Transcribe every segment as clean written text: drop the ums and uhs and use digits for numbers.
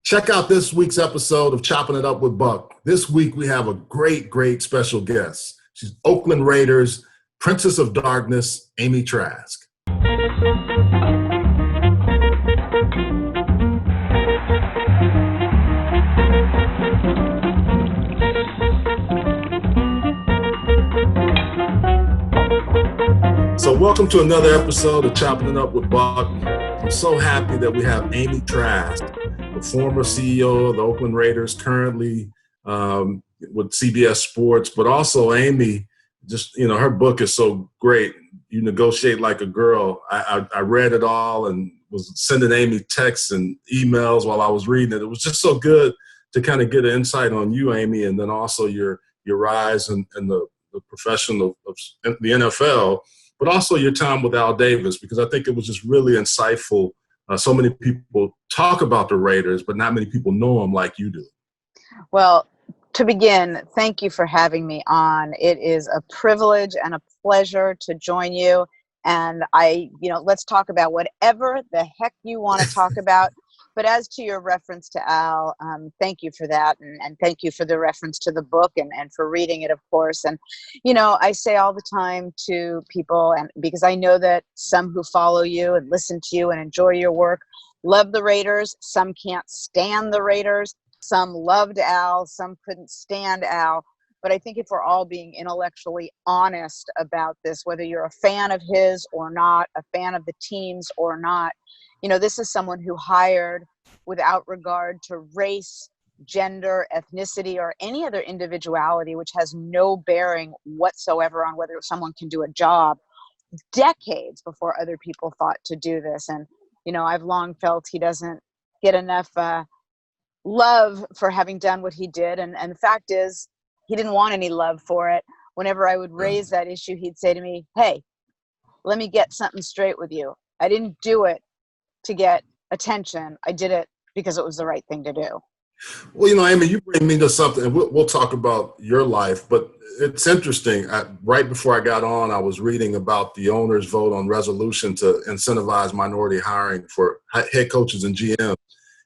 Check out this week's episode of Chopping It Up with Buck. This week we have a great special guest. She's Oakland Raiders Princess of Darkness, Amy Trask. So welcome to another episode of Chopping It Up with Buck. I'm so happy that we have Amy Trask, the former CEO of the Oakland Raiders, currently with CBS Sports, but also Amy, just, her book is so great. You Negotiate Like a Girl. I read it all and was sending Amy texts and emails while I was reading it. It was just so good to kind of get an insight on you, Amy, and then also your rise in the profession of the NFL, but also your time with Al Davis, because I think it was just really insightful. So many people talk about the Raiders, but not many people know them like you do. Well, to begin, thank you for having me on. It is a privilege and a pleasure to join you. And let's talk about whatever the heck you want to talk about. But as to your reference to Al, thank you for that. And thank you for the reference to the book and for reading it, of course. And, I say all the time to people, and because I know that some who follow you and listen to you and enjoy your work love the Raiders. Some can't stand the Raiders. Some loved Al. Some couldn't stand Al. But I think if we're all being intellectually honest about this, whether you're a fan of his or not, a fan of the teams or not, this is someone who hired without regard to race, gender, ethnicity, or any other individuality, which has no bearing whatsoever on whether someone can do a job, decades before other people thought to do this. And, I've long felt he doesn't get enough love for having done what he did. And the fact is, he didn't want any love for it. Whenever I would raise that issue, he'd say to me, "Hey, let me get something straight with you. I didn't do it to get attention. I did it because it was the right thing to do." Well, Amy, you bring me to something, and we'll talk about your life, but it's interesting. Right before I got on, I was reading about the owners' vote on resolution to incentivize minority hiring for head coaches and GMs.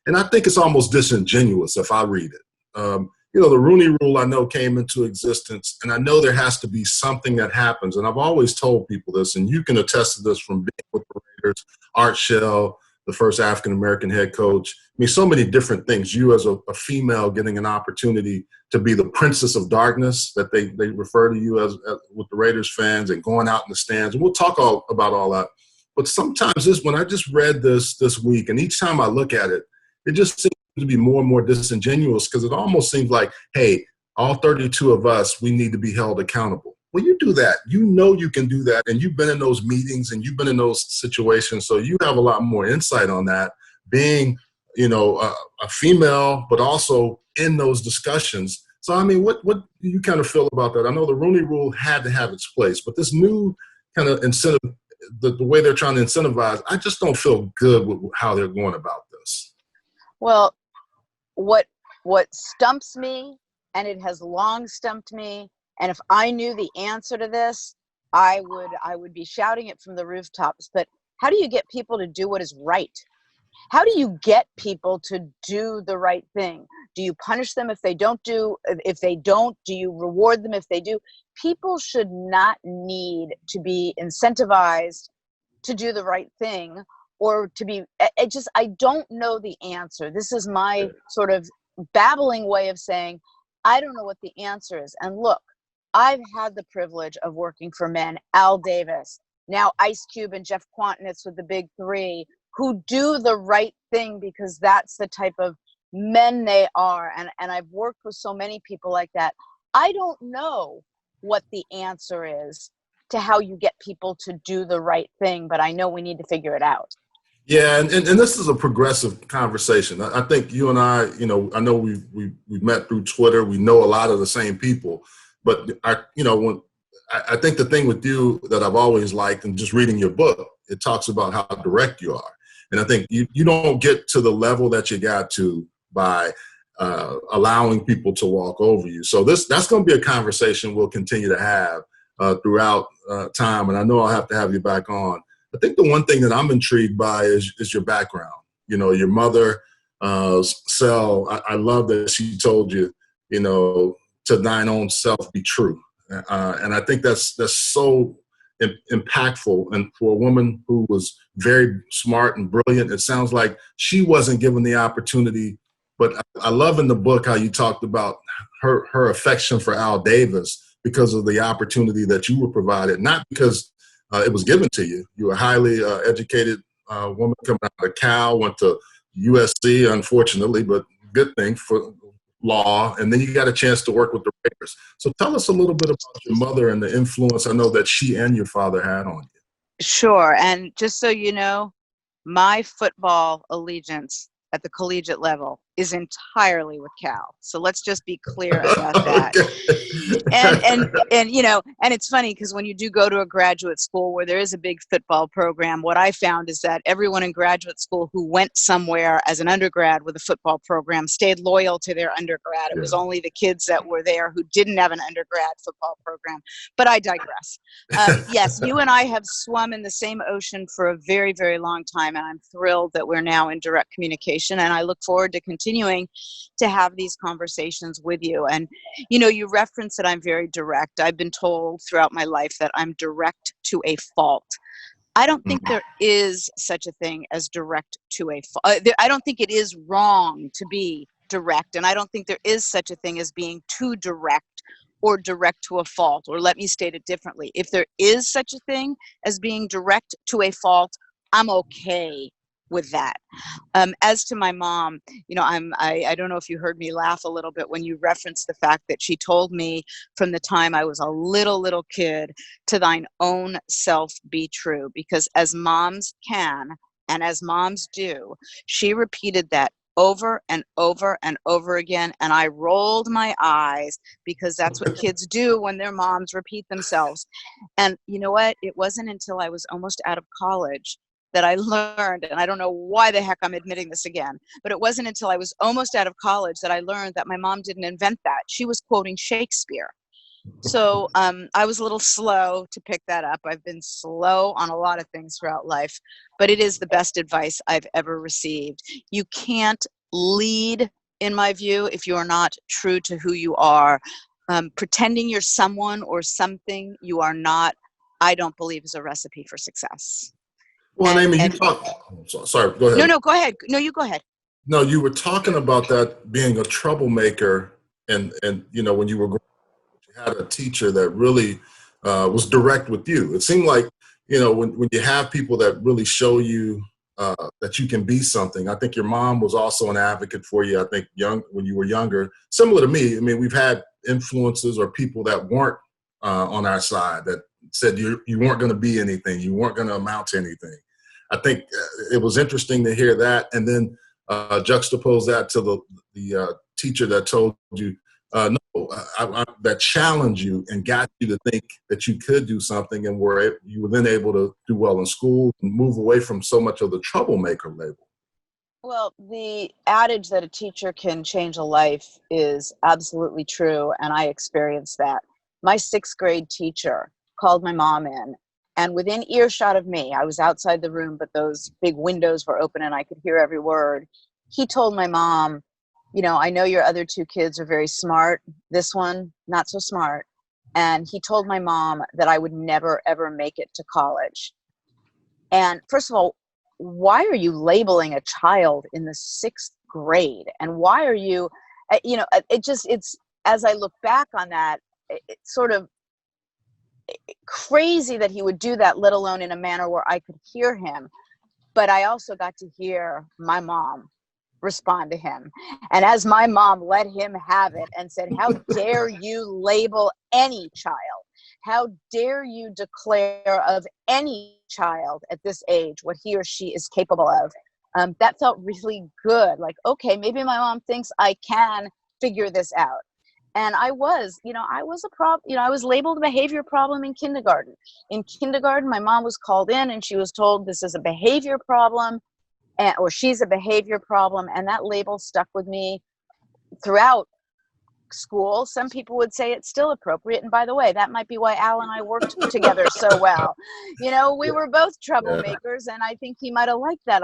And I think it's almost disingenuous if I read it. The Rooney Rule, I know, came into existence, and I know there has to be something that happens. And I've always told people this, and you can attest to this from being with the Raiders, Art Shell, the first African-American head coach. I mean, so many different things. You as a female getting an opportunity to be the Princess of Darkness that they refer to you as with the Raiders fans, and going out in the stands. And we'll talk about all that. But sometimes when I just read this week, and each time I look at it, it just seems to be more and more disingenuous, because it almost seems like, hey, all 32 of us, we need to be held accountable. Well, you do that. You can do that, and you've been in those meetings and you've been in those situations, so you have a lot more insight on that, being, a female, but also in those discussions. So, I mean, what do you kind of feel about that? I know the Rooney Rule had to have its place, but this new kind of incentive, the way they're trying to incentivize, I just don't feel good with how they're going about this. Well, what stumps me, and it has long stumped me, and if I knew the answer to this, I would be shouting it from the rooftops. But how do you get people to do what is right? How do you get people to do the right thing? Do you punish them if they don't do? If they don't, do you reward them if they do? People should not need to be incentivized to do the right thing, or to be, I don't know the answer. This is my sort of babbling way of saying, I don't know what the answer is. And look, I've had the privilege of working for men, Al Davis, now Ice Cube and Jeff Quantinitz with the Big Three, who do the right thing because that's the type of men they are. And I've worked with so many people like that. I don't know what the answer is to how you get people to do the right thing, but I know we need to figure it out. Yeah, and this is a progressive conversation. I think you and I know we met through Twitter. We know a lot of the same people, but I think the thing with you that I've always liked, and just reading your book, it talks about how direct you are. And I think you don't get to the level that you got to by allowing people to walk over you. So that's going to be a conversation we'll continue to have throughout time. And I know I'll have to have you back on. I think the one thing that I'm intrigued by is your background. Your mother Sel, I love that she told you, to thine own self be true. And I think that's so impactful. And for a woman who was very smart and brilliant, it sounds like she wasn't given the opportunity. But I love in the book how you talked about her affection for Al Davis because of the opportunity that you were provided, not because it was given to you. You were a highly educated woman coming out of Cal, went to USC, unfortunately, but good thing for law. And then you got a chance to work with the Raiders. So tell us a little bit about your mother and the influence I know that she and your father had on you. Sure. And just so you know, my football allegiance at the collegiate level is entirely with Cal. So let's just be clear about that. And it's funny because when you do go to a graduate school where there is a big football program, what I found is that everyone in graduate school who went somewhere as an undergrad with a football program stayed loyal to their undergrad. It was only the kids that were there who didn't have an undergrad football program. But I digress. Yes, you and I have swum in the same ocean for a very, very long time, and I'm thrilled that we're now in direct communication, and I look forward to continuing to have these conversations with you. And you reference that I'm very direct. I've been told throughout my life that I'm direct to a fault. I don't think there is such a thing as direct to a fault. I don't think it is wrong to be direct, and I don't think there is such a thing as being too direct or direct to a fault. Or let me state it differently. If there is such a thing as being direct to a fault, I'm okay with that. As to my mom, I don't know if you heard me laugh a little bit when you referenced the fact that she told me from the time I was a little kid, to thine own self be true, because as moms can, and as moms do, she repeated that over and over and over again. And I rolled my eyes because that's what kids do when their moms repeat themselves. And you know what? It wasn't until I was almost out of college that I learned, and I don't know why the heck I'm admitting this again, but it wasn't until I was almost out of college that I learned that my mom didn't invent that. She was quoting Shakespeare. So I was a little slow to pick that up. I've been slow on a lot of things throughout life, but it is the best advice I've ever received. You can't lead, in my view, if you are not true to who you are. Pretending you're someone or something you are not, I don't believe is a recipe for success. Well, Amy, you talk. Sorry, go ahead. No, go ahead. No, you go ahead. No, you were talking about that being a troublemaker, and when you were growing up, you had a teacher that really was direct with you. It seemed like when you have people that really show you that you can be something. I think your mom was also an advocate for you. I think when you were younger, similar to me. I mean, we've had influences or people that weren't on our side that said you weren't going to be anything, you weren't going to amount to anything. I think it was interesting to hear that, and then juxtapose that to the teacher that told you that challenged you and got you to think that you could do something, and you were then able to do well in school and move away from so much of the troublemaker label. Well, the adage that a teacher can change a life is absolutely true, and I experienced that. My sixth grade teacher called my mom in, and within earshot of me, I was outside the room, but those big windows were open and I could hear every word. He told my mom, I know your other two kids are very smart. This one, not so smart. And he told my mom that I would never, ever make it to college. And first of all, why are you labeling a child in the sixth grade? And why are you, it's, as I look back on that, it's sort of crazy that he would do that, let alone in a manner where I could hear him. But I also got to hear my mom respond to him. And as my mom let him have it and said, how dare you label any child? How dare you declare of any child at this age what he or she is capable of? That felt really good. Like, okay, maybe my mom thinks I can figure this out. And I was labeled a behavior problem in kindergarten. In kindergarten, my mom was called in and she was told this is a behavior problem, or she's a behavior problem. And that label stuck with me throughout school. Some people would say it's still appropriate. And by the way, that might be why Al and I worked together so well. We were both troublemakers, and I think he might have liked that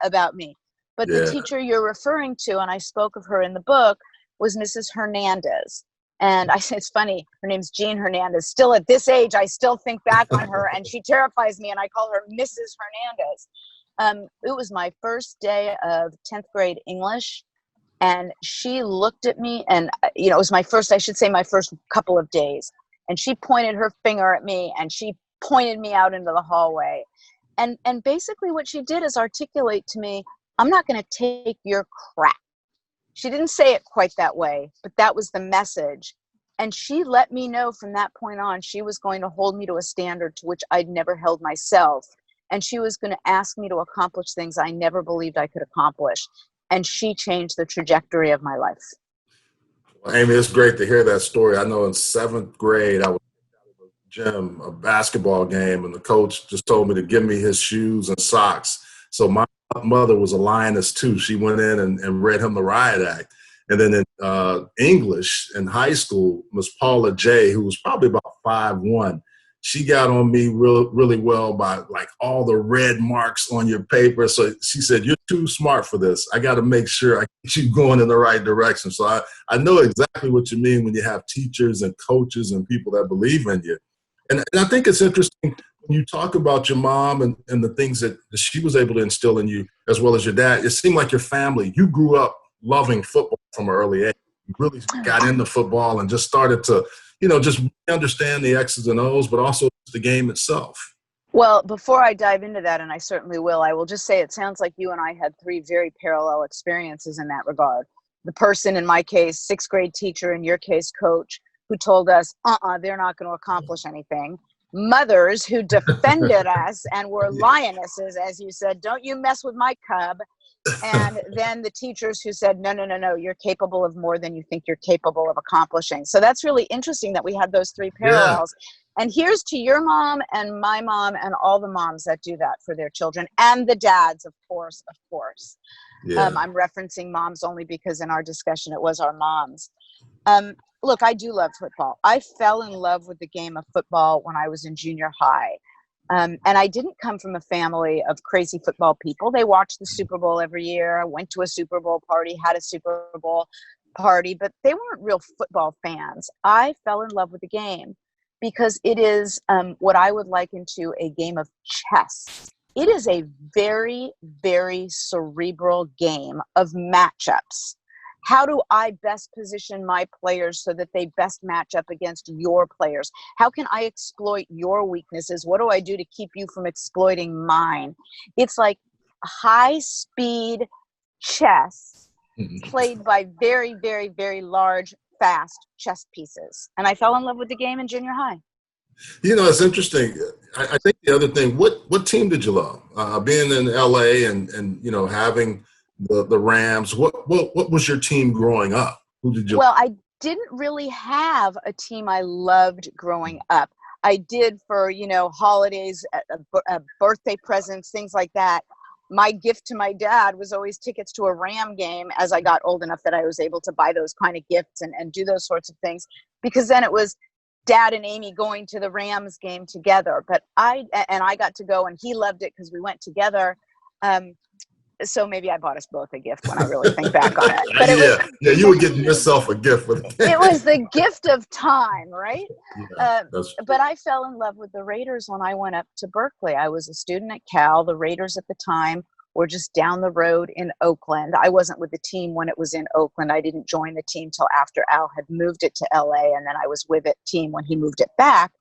about me. But the Yeah. teacher you're referring to, and I spoke of her in the book, was Mrs. Hernandez. And I say, it's funny, her name's Jean Hernandez. Still at this age, I still think back on her, and she terrifies me, and I call her Mrs. Hernandez. It was my first day of 10th grade English, and she looked at me, and it was my first couple of days, and she pointed her finger at me, and she pointed me out into the hallway. And basically what she did is articulate to me, I'm not going to take your crap. She didn't say it quite that way, but that was the message. And she let me know from that point on, she was going to hold me to a standard to which I'd never held myself. And she was going to ask me to accomplish things I never believed I could accomplish. And she changed the trajectory of my life. Well, Amy, it's great to hear that story. I know in 7th grade, I was at the gym, a basketball game, and the coach just told me to give me his shoes and socks. So my mother was a lioness too. She went in and read him the riot act. And then in English in high school, Miss Paula J., who was probably about 5'1", she got on me really well by like all the red marks on your paper. So she said, you're too smart for this. I got to make sure I get you going in the right direction. So I know exactly what you mean when you have teachers and coaches and people that believe in you. And I think it's interesting when you talk about your mom and the things that she was able to instill in you, as well as your dad. It seemed like your family, you grew up loving football from an early age. You really got into football and just started to, just understand the X's and O's, but also the game itself. Well, before I dive into that, and I certainly will, I will just say it sounds like you and I had 3 very parallel experiences in that regard. The person, in my case, 6th grade teacher, in your case, coach, who told us, they're not going to accomplish anything. Mothers who defended us and were lionesses, as you said, don't you mess with my cub. And then the teachers who said, no, you're capable of more than you think you're capable of accomplishing. So that's really interesting that we had those 3 parallels. Yeah. And here's to your mom and my mom and all the moms that do that for their children, and the dads, of course. Yeah. I'm referencing moms only because in our discussion, it was our moms. Look, I do love football. I fell in love with the game of football when I was in junior high. And I didn't come from a family of crazy football people. They watched the Super Bowl every year. I went to a Super Bowl party, had a Super Bowl party, but they weren't real football fans. I fell in love with the game because it is what I would liken to a game of chess. It is a very, very cerebral game of matchups. How do I best position my players so that they best match up against your players? How can I exploit your weaknesses? What do I do to keep you from exploiting mine? It's like high-speed chess played by very, very, very large, fast chess pieces. And I fell in love with the game in junior high. It's interesting. I think the other thing, what team did you love? Being in LA and having the Rams, what was your team growing up? Who did you? Well, I didn't really have a team I loved growing up. I did for, holidays, birthday presents, things like that. My gift to my dad was always tickets to a Ram game as I got old enough that I was able to buy those kind of gifts and do those sorts of things, because then it was Dad and Amy going to the Rams game together. But I got to go, and he loved it because we went together. So maybe I bought us both a gift when I really think back on it. But you were getting yourself a gift for the game. It was the gift of time, right? Yeah, but I fell in love with the Raiders when I went up to Berkeley. I was a student at Cal. The Raiders at the time were just down the road in Oakland. I wasn't with the team when it was in Oakland. I didn't join the team till after Al had moved it to LA, and then I was with the team when he moved it back.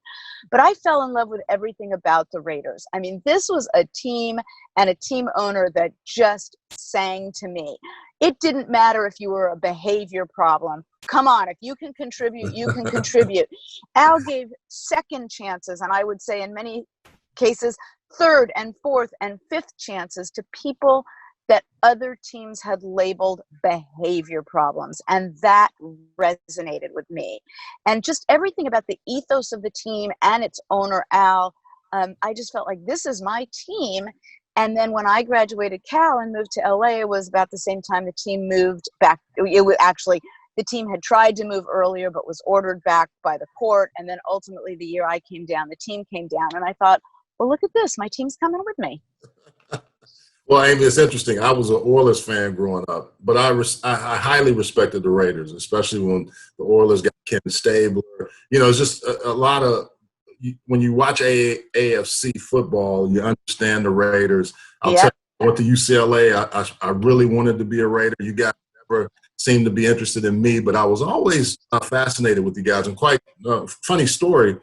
But I fell in love with everything about the Raiders. I mean, this was a team and a team owner that just sang to me. It didn't matter if you were a behavior problem. Come on, if you can contribute, you can contribute. Al gave second chances, and I would say in many cases, third and fourth and fifth chances to people that other teams had labeled behavior problems. And that resonated with me. And just everything about the ethos of the team and its owner, Al, I just felt like this is my team. And then when I graduated Cal and moved to LA, it was about the same time the team moved back. It was actually, the team had tried to move earlier, but was ordered back by the court. And then ultimately the year I came down, the team came down. And I thought, well, look at this. My team's coming with me. Well, Amy, it's interesting. I was an Oilers fan growing up, but I highly respected the Raiders, especially when the Oilers got Ken Stabler. It's just a lot of when you watch AFC football, you understand the Raiders. I'll tell Yep. you, I went to UCLA. I really wanted to be a Raider. You guys never seemed to be interested in me, but I was always fascinated with you guys. And quite funny story,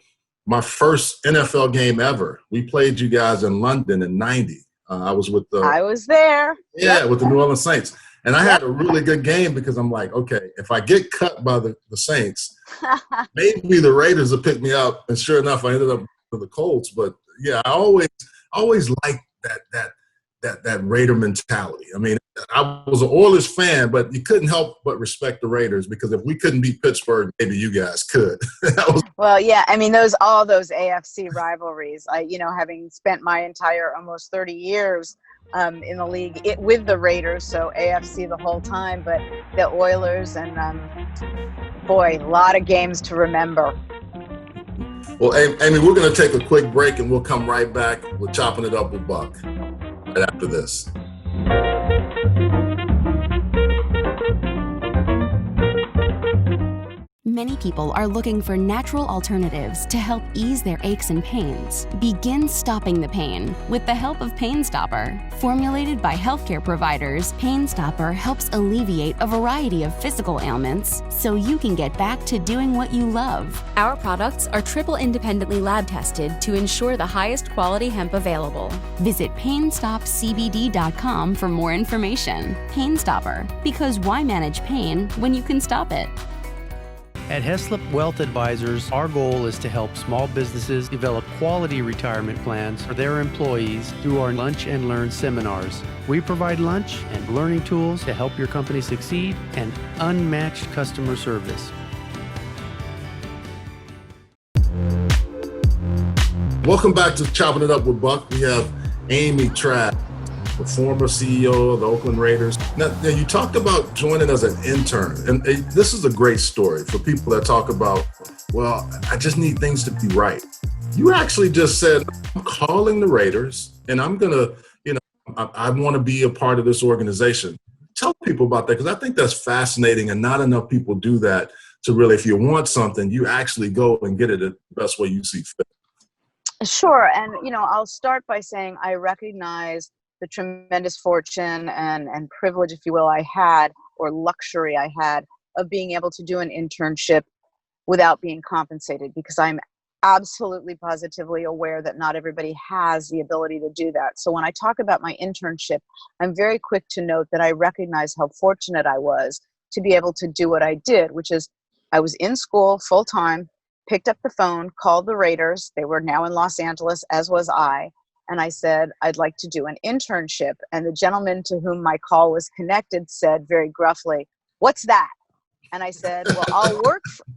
my first NFL game ever, we played you guys in London in '90. I was with the I was there. with the New Orleans Saints. And I Yep. had a really good game because I'm like, okay, if I get cut by the Saints, maybe the Raiders will pick me up. And sure enough, I ended up with the Colts. But yeah, I always liked that Raider mentality. I mean, I was an Oilers fan, but you couldn't help but respect the Raiders because if we couldn't beat Pittsburgh, maybe you guys could. Well, yeah, I mean, all those AFC rivalries, having spent my entire almost 30 years in the league with the Raiders, so AFC the whole time, but the Oilers and, boy, a lot of games to remember. Well, Amy, we're going to take a quick break and we'll come right back. We're chopping it up with Buck right after this. Many people are looking for natural alternatives to help ease their aches and pains. Begin stopping the pain with the help of Pain Stopper. Formulated by healthcare providers, Pain Stopper helps alleviate a variety of physical ailments so you can get back to doing what you love. Our products are triple independently lab tested to ensure the highest quality hemp available. Visit PainStopCBD.com for more information. Pain Stopper, because why manage pain when you can stop it? At Heslop Wealth Advisors, our goal is to help small businesses develop quality retirement plans for their employees through our Lunch and Learn seminars. We provide lunch and learning tools to help your company succeed and unmatched customer service. Welcome back to Chopping It Up with Buck. We have Amy Trask, the former CEO of the Oakland Raiders. Now, you talked about joining as an intern, and this is a great story for people that talk about, well, I just need things to be right. You actually just said, I'm calling the Raiders, and I'm going to, I want to be a part of this organization. Tell people about that, because I think that's fascinating, and not enough people do that to really, if you want something, you actually go and get it the best way you see fit. Sure. And, I'll start by saying I recognize the tremendous fortune and privilege, if you will, I had, or luxury I had, of being able to do an internship without being compensated, because I'm absolutely positively aware that not everybody has the ability to do that. So when I talk about my internship, I'm very quick to note that I recognize how fortunate I was to be able to do what I did, which is I was in school full time, picked up the phone, called the Raiders. They were now in Los Angeles, as was I. And I said, I'd like to do an internship. And the gentleman to whom my call was connected said very gruffly, "What's that?" And I said, well,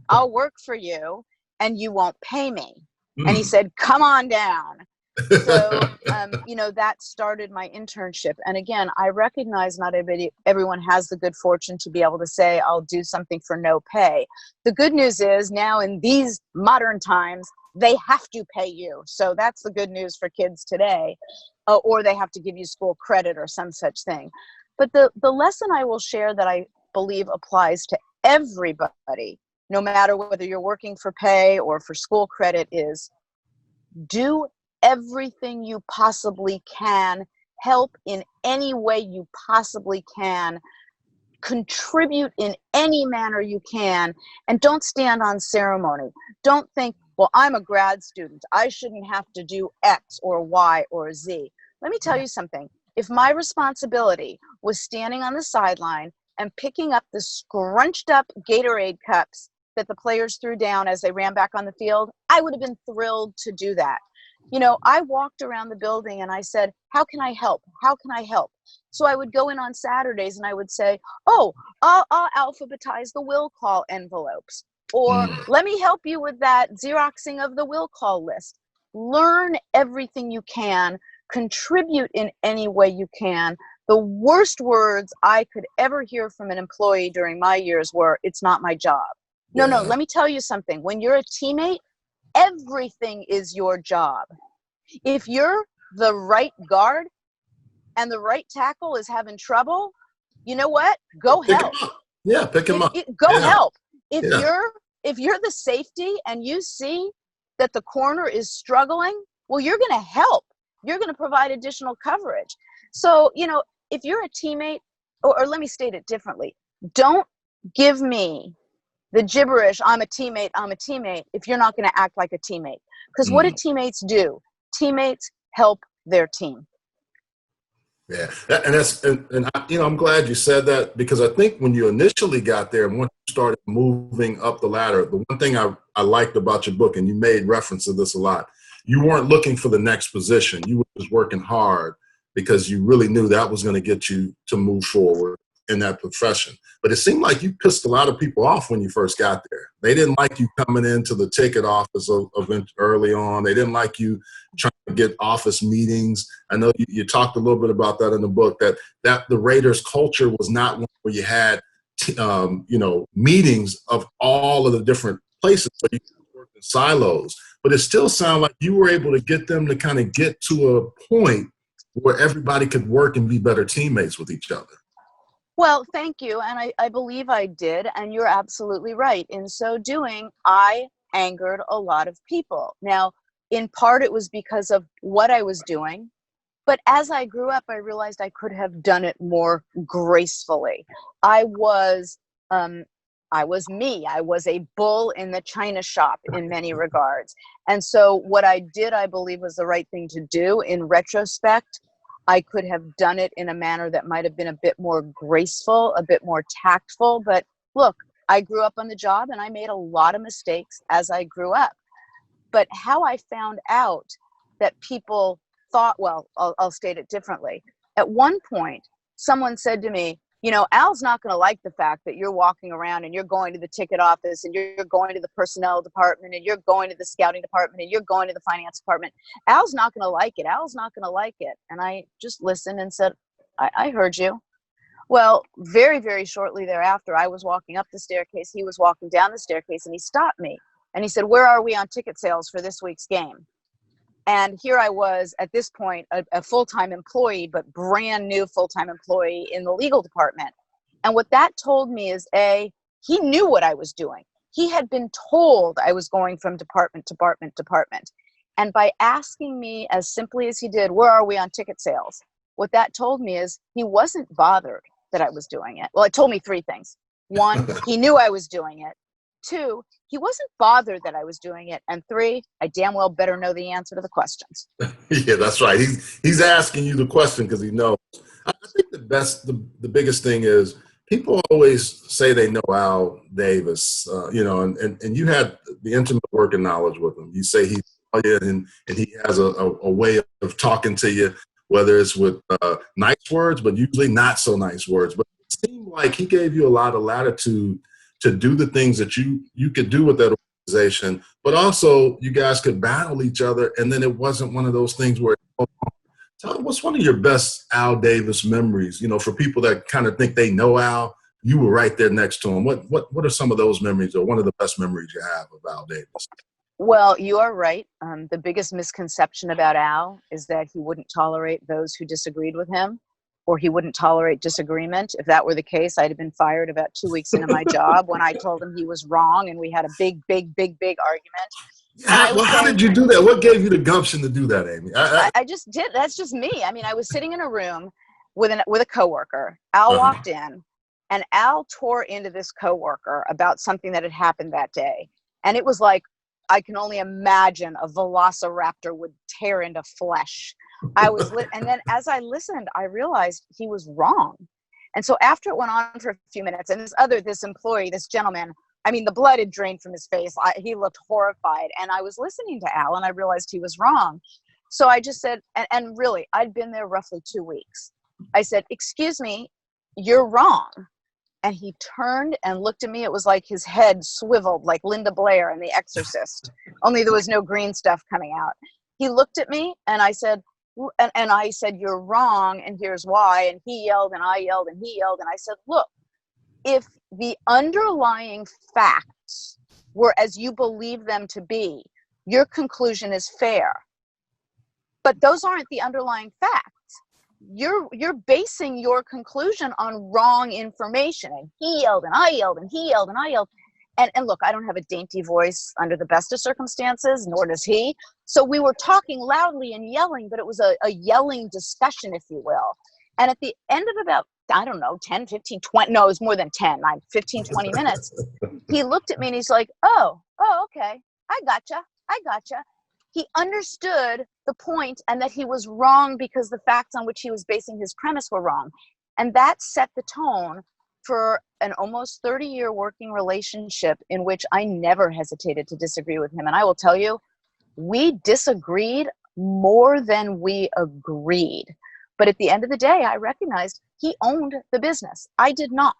I'll work for you and you won't pay me. And he said, "Come on down." So, that started my internship. And again, I recognize not everyone has the good fortune to be able to say, I'll do something for no pay. The good news is now in these modern times, they have to pay you. So that's the good news for kids today, or they have to give you school credit or some such thing. But the lesson I will share that I believe applies to everybody, no matter whether you're working for pay or for school credit, is do everything you possibly can, help in any way you possibly can, contribute in any manner you can, and don't stand on ceremony. Don't think, well, I'm a grad student, I shouldn't have to do X or Y or Z. Let me tell you something. If my responsibility was standing on the sideline and picking up the scrunched up Gatorade cups that the players threw down as they ran back on the field, I would have been thrilled to do that. I walked around the building and I said, how can I help? How can I help? So I would go in on Saturdays and I would say, I'll alphabetize the will call envelopes. Or let me help you with that Xeroxing of the will call list. Learn everything you can, contribute in any way you can. The worst words I could ever hear from an employee during my years were, "It's not my job." No, let me tell you something. When you're a teammate, everything is your job. If you're the right guard, and the right tackle is having trouble, you know what? Go Pick help. him up. Yeah, pick him up. Go Yeah. help. If Yeah. you're the safety and you see that the corner is struggling, well, you're going to help. You're going to provide additional coverage. So, if you're a teammate, or let me state it differently, don't give me the gibberish, I'm a teammate, if you're not going to act like a teammate. Because what do teammates do? Teammates help their team. Yeah, I'm glad you said that, because I think when you initially got there and once you started moving up the ladder, the one thing I liked about your book, and you made reference to this a lot, you weren't looking for the next position. You were just working hard because you really knew that was going to get you to move forward in that profession. But it seemed like you pissed a lot of people off when you first got there. They didn't like you coming into the ticket office early on. They didn't like you trying to get office meetings. I know you talked a little bit about that in the book, that the Raiders culture was not one where you had, meetings of all of the different places, but you worked in silos. But it still sounded like you were able to get them to kind of get to a point where everybody could work and be better teammates with each other. Well, thank you. And I believe I did. And you're absolutely right. In so doing, I angered a lot of people. Now, in part, it was because of what I was doing. But as I grew up, I realized I could have done it more gracefully. I was me. I was a bull in the china shop in many regards. And so what I did, I believe, was the right thing to do. In retrospect, I could have done it in a manner that might have been a bit more graceful, a bit more tactful. But look, I grew up on the job and I made a lot of mistakes as I grew up. But how I found out that people thought, well, I'll state it differently. At one point, someone said to me, Al's not going to like the fact that you're walking around and you're going to the ticket office and you're going to the personnel department and you're going to the scouting department and you're going to the finance department. Al's not going to like it. Al's not going to like it. And I just listened and said, I heard you. Well, very, very shortly thereafter, I was walking up the staircase. He was walking down the staircase and he stopped me and he said, "Where are we on ticket sales for this week's game?" And here I was at this point, a full-time employee, but brand new full-time employee in the legal department. And what that told me is, he knew what I was doing. He had been told I was going from department to department. And by asking me as simply as he did, "Where are we on ticket sales?" What that told me is he wasn't bothered that I was doing it. Well, it told me three things. One, he knew I was doing it. Two, he wasn't bothered that I was doing it. And three, I damn well better know the answer to the questions. Yeah, that's right. He's asking you the question because he knows. I think the biggest thing is people always say they know Al Davis, and you had the intimate working knowledge with him. You say he's and he has a way of talking to you, whether it's with nice words, but usually not so nice words. But it seemed like he gave you a lot of latitude to do the things that you could do with that organization, but also you guys could battle each other, and then it wasn't one of those things where tell me, what's one of your best Al Davis memories? For people that kind of think they know Al, you were right there next to him. What are some of those memories, or one of the best memories you have of Al Davis? Well, you are right. The biggest misconception about Al is that he wouldn't tolerate those who disagreed with him, or he wouldn't tolerate disagreement. If that were the case, I'd have been fired about 2 weeks into my job when I told him he was wrong, and we had a big argument. How did you do that? What gave you the gumption to do that, Amy? I just did. That's just me. I mean, I was sitting in a room with a coworker. Al walked in, and Al tore into this coworker about something that had happened that day. And it was like, I can only imagine a velociraptor would tear into flesh. And then as I listened, I realized he was wrong. And so after it went on for a few minutes, and this employee, this gentleman, I mean, the blood had drained from his face. He looked horrified. And I was listening to Al, and I realized he was wrong. So I just said, and really, I'd been there roughly 2 weeks. I said, "Excuse me, you're wrong." And he turned and looked at me. It was like his head swiveled like Linda Blair in The Exorcist, only there was no green stuff coming out. He looked at me, and I said, "You're wrong, and here's why." And he yelled, and I yelled, and he yelled. And I said, "Look, if the underlying facts were as you believe them to be, your conclusion is fair. But those aren't the underlying facts. you're basing your conclusion on wrong information. And he yelled and I yelled and he yelled and I yelled. And look, I don't have a dainty voice under the best of circumstances, nor does he. So we were talking loudly and yelling, but it was a yelling discussion, if you will. And at the end of about, I don't know, 10, 15, 20, no, it was more than 10, 15, 20 minutes. He looked at me and he's like, oh, okay. I gotcha. He understood the point and that he was wrong because the facts on which he was basing his premise were wrong. And that set the tone for an almost 30-year working relationship in which I never hesitated to disagree with him. And I will tell you, we disagreed more than we agreed. But at the end of the day, I recognized he owned the business. I did not.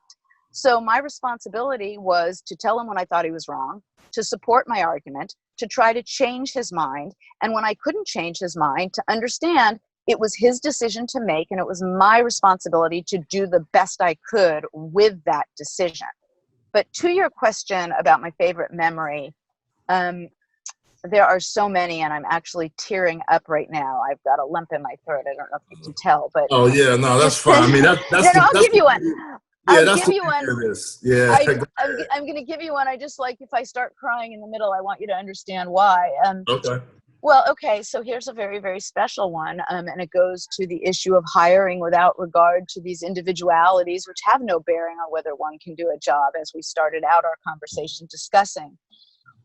So my responsibility was to tell him when I thought he was wrong, to support my argument, to try to change his mind. And when I couldn't change his mind, to understand it was his decision to make, and it was my responsibility to do the best I could with that decision. But to your question about my favorite memory, there are so many, and I'm actually tearing up right now. I've got a lump in my throat. I don't know if you can tell, but oh yeah, no, that's fine. I mean, that's I'll give you one. Yeah, I'll that's give you one. Yeah, I'm going to give you one. I just like, if I start crying in the middle, I want you to understand why. Okay. Well, okay, so here's a very, very special one, and it goes to the issue of hiring without regard to these individualities, which have no bearing on whether one can do a job, as we started out our conversation discussing.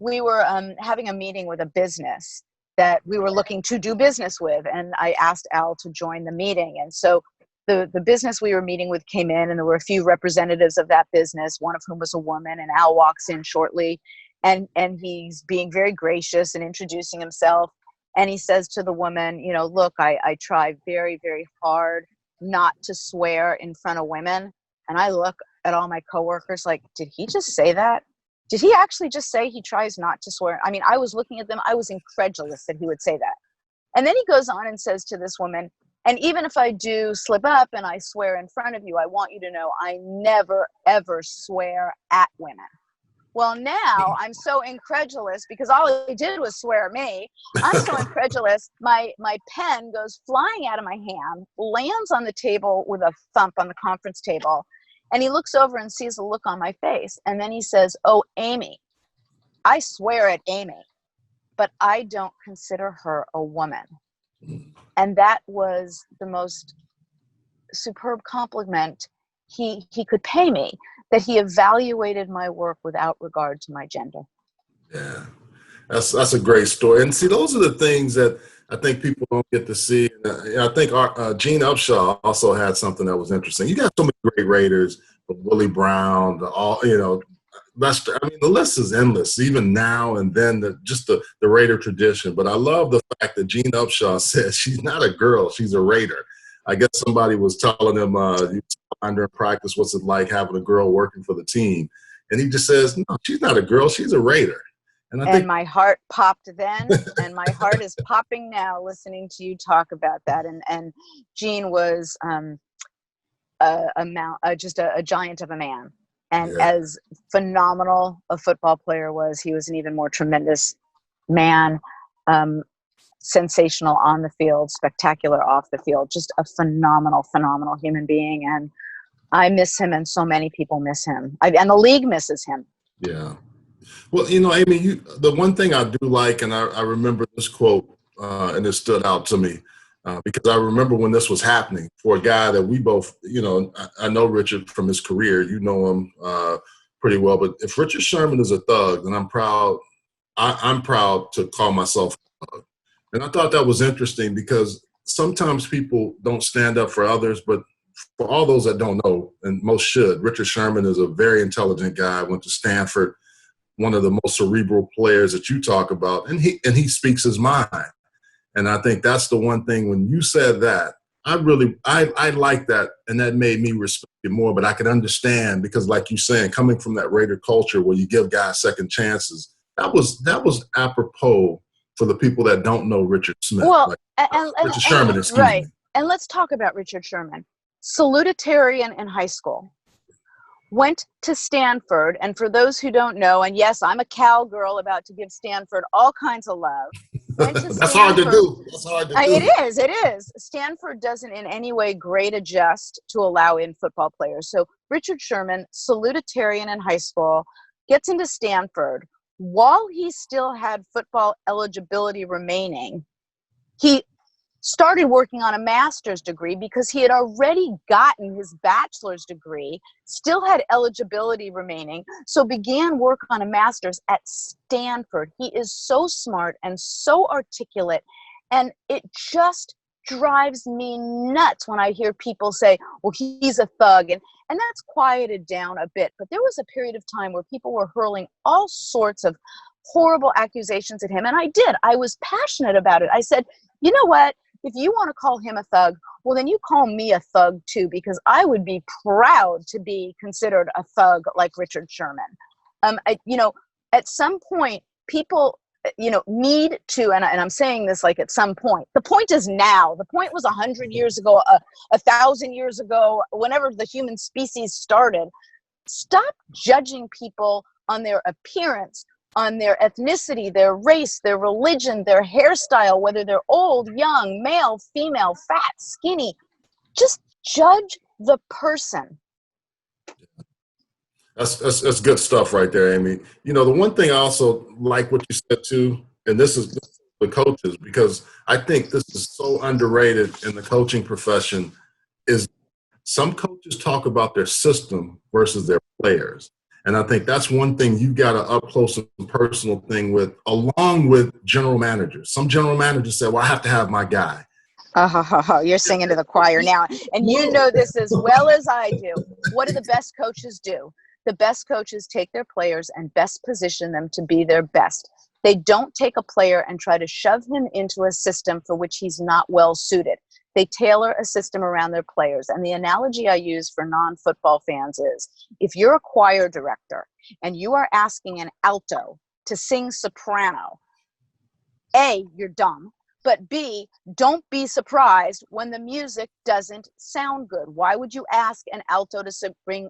We were having a meeting with a business that we were looking to do business with, and I asked Al to join the meeting. And so the business we were meeting with came in, and there were a few representatives of that business, one of whom was a woman, and Al walks in shortly. And he's being very gracious and introducing himself. And he says to the woman, you know, look, I try very, very hard not to swear in front of women. And I look at all my coworkers like, did he just say that? Did he actually just say he tries not to swear? I mean, I was looking at them. I was incredulous that he would say that. And then he goes on and says to this woman, and even if I do slip up and I swear in front of you, I want you to know I never, ever swear at women. Well, now I'm so incredulous because all he did was swear at me. I'm so incredulous. My pen goes flying out of my hand, lands on the table with a thump on the conference table. And he looks over and sees the look on my face. And then he says, oh, Amy, I swear at Amy, but I don't consider her a woman. And that was the most superb compliment he could pay me, that he evaluated my work without regard to my gender. Yeah, that's a great story. And see, those are the things that I think people don't get to see. I think Gene Upshaw also had something that was interesting. You got so many great Raiders, Willie Brown, Lester. I mean, the list is endless, even now and then, the Raider tradition. But I love the fact that Gene Upshaw says she's not a girl, she's a Raider. I guess somebody was telling him, you find her in practice, what's it like having a girl working for the team? And he just says, no, she's not a girl, she's a Raider. And I think my heart popped then, and my heart is popping now listening to you talk about that. And Gene was just a giant of a man. And as phenomenal a football player was, he was an even more tremendous man, sensational on the field, spectacular off the field, just a phenomenal, phenomenal human being. And I miss him, and so many people miss him. And the league misses him. Yeah. Well, you know, Amy, the one thing I do like, and I remember this quote, and it stood out to me, because I remember when this was happening for a guy that we both, you know, I know Richard from his career. You know him pretty well. But if Richard Sherman is a thug, then I'm proud. I'm proud to call myself a thug. And I thought that was interesting because sometimes people don't stand up for others, but for all those that don't know, and most should, Richard Sherman is a very intelligent guy, went to Stanford, one of the most cerebral players that you talk about, and he speaks his mind. And I think that's the one thing when you said that, I like that, and that made me respect it more, but I could understand because like you're saying, coming from that Raider culture where you give guys second chances, that was apropos for the people that don't know Richard Smith. Well, Richard Sherman, excuse right. me. And let's talk about Richard Sherman. Salutatorian in high school. Went to Stanford, and for those who don't know, and yes, I'm a cowgirl about to give Stanford all kinds of love. went to That's hard to Stanford. do. That's hard to do. It is. Stanford doesn't in any way grade adjust to allow in football players. So Richard Sherman, salutatorian in high school, gets into Stanford. While he still had football eligibility remaining, he started working on a master's degree because he had already gotten his bachelor's degree, still had eligibility remaining, so began work on a master's at Stanford. He is so smart and so articulate, and it just drives me nuts when I hear people say, well, he's a thug, and that's quieted down a bit. But there was a period of time where people were hurling all sorts of horrible accusations at him, and I was passionate about it. I said, you know what? If you want to call him a thug, well, then you call me a thug too, because I would be proud to be considered a thug like Richard Sherman. At some point, people, need to, and I'm saying this like at some point. The point is now. The point was 100 years ago, 1,000 years ago, whenever the human species started. Stop judging people on their appearance, on their ethnicity, their race, their religion, their hairstyle, whether they're old, young, male, female, fat, skinny. Just judge the person. That's good stuff right there, Amy. The one thing I also like what you said too, and this is the coaches, because I think this is so underrated in the coaching profession, is some coaches talk about their system versus their players. And I think that's one thing you got to up close and personal thing with, along with general managers. Some general managers say, well, I have to have my guy. You're singing to the choir now. And you know this as well as I do. What do the best coaches do? The best coaches take their players and best position them to be their best. They don't take a player and try to shove him into a system for which he's not well suited. They tailor a system around their players. And the analogy I use for non-football fans is, if you're a choir director and you are asking an alto to sing soprano, A, you're dumb, but B, don't be surprised when the music doesn't sound good. Why would you ask an alto to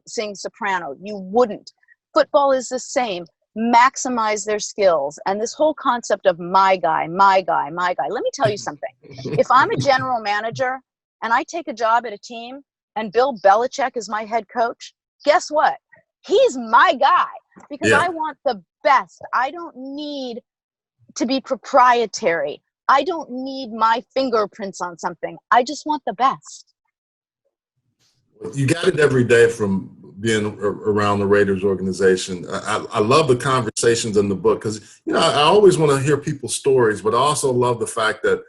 sing soprano? You wouldn't. Football is the same. Maximize their skills. And this whole concept of my guy, let me tell you something. If I'm a general manager and I take a job at a team and Bill Belichick is my head coach, guess what? He's my guy, because I want the best. I don't need to be proprietary. I don't need my fingerprints on something. I just want the best. You got it every day from being around the Raiders organization. I love the conversations in the book because, I always want to hear people's stories, but I also love the fact that,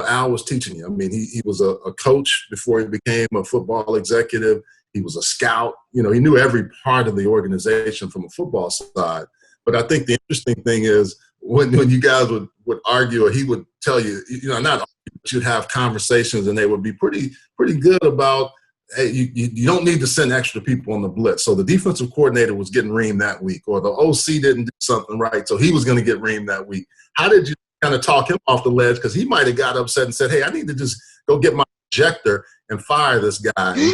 Al was teaching you. I mean, he was a coach before he became a football executive. He was a scout. He knew every part of the organization from a football side. But I think the interesting thing is when you guys would argue, or he would tell you, not argue, but you'd have conversations and they would be pretty good about, hey, you don't need to send extra people on the blitz. So the defensive coordinator was getting reamed that week, or the OC didn't do something right, so he was going to get reamed that week. How did you kind of talk him off the ledge? Because he might have got upset and said, hey, I need to just go get my projector and fire this guy.